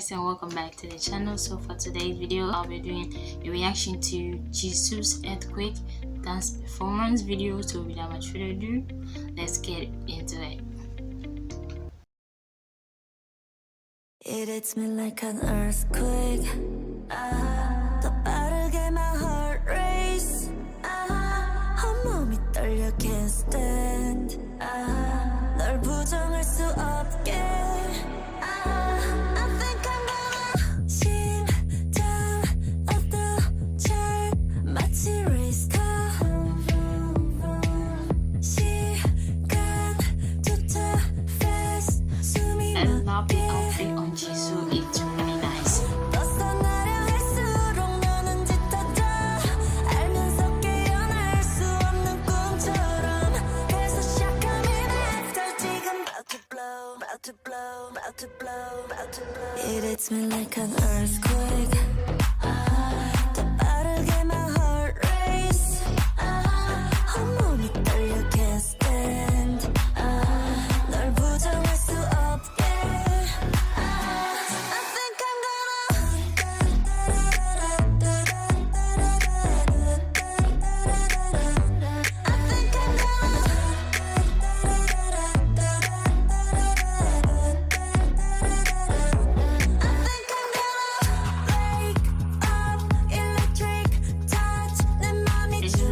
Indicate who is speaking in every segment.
Speaker 1: guys, and welcome back to the channel. So for today's video, I'll be doing a reaction to JISOO's earthquake dance performance video. So without much further ado, let's get into it.
Speaker 2: It hits me like an earthquake. 더 빠르게 my heart race. 온몸이 떨려 can't stand. 널 부정할 수 없게. I think I'm gonna 심장 어떠잘 마치 race car. 시간조차 fast. 숨이
Speaker 1: I love the outfit on JISOO. It's really nice.
Speaker 2: It hits me like an earthquake. 더 빠르게 my heart race. 온몸이 떨려 can't stand. 널 부정할 수 없게. I think I'm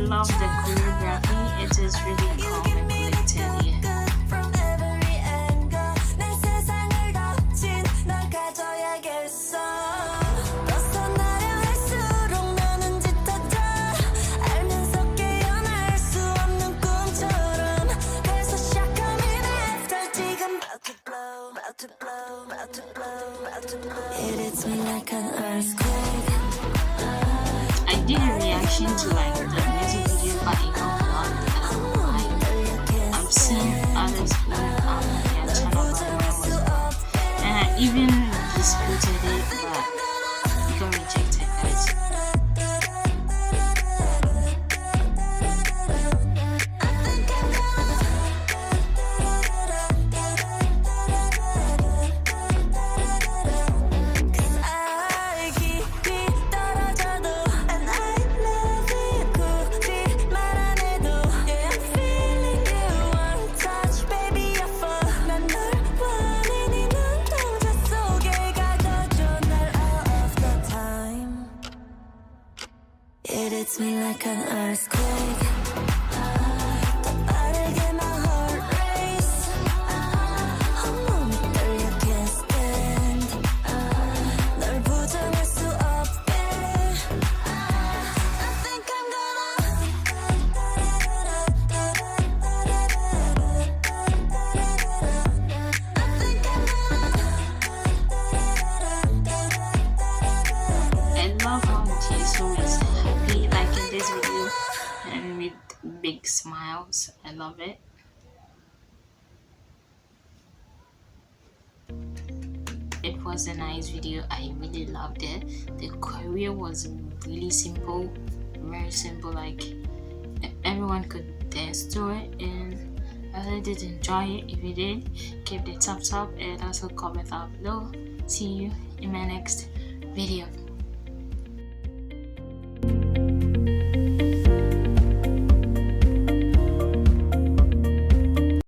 Speaker 1: Love the choreography. It is really calm and collected. Yeah.
Speaker 2: from every angle. 내 세상을 덮친 널 가져야겠어. 벗어나려 할수록 너는 짙어져. 알면서 깨어날 수 없는 꿈처럼. 그래서 shock I'm in after 지금 about to blow, about to blow, about to blow, about to blow. It hits me like an earthquake.
Speaker 1: I did a reaction to like the music video, but it got blocked. I've seen others put it on their channel, and I even disputed it, but it got rejected, guys.
Speaker 2: It hits me like an earthquake. 더 빠르게 my heart race. 온몸이 떨려 can't stand. 널 부정할 수 없게. I think I'm
Speaker 1: I love how JISOO is happy, like in this video, and with big smiles. I love it. It was a nice video. I really loved it. The choreo was really simple, very simple. Like everyone could dance to it, and I really did enjoy it. If you did, give it a thumbs up and also comment down below. See you in my next video.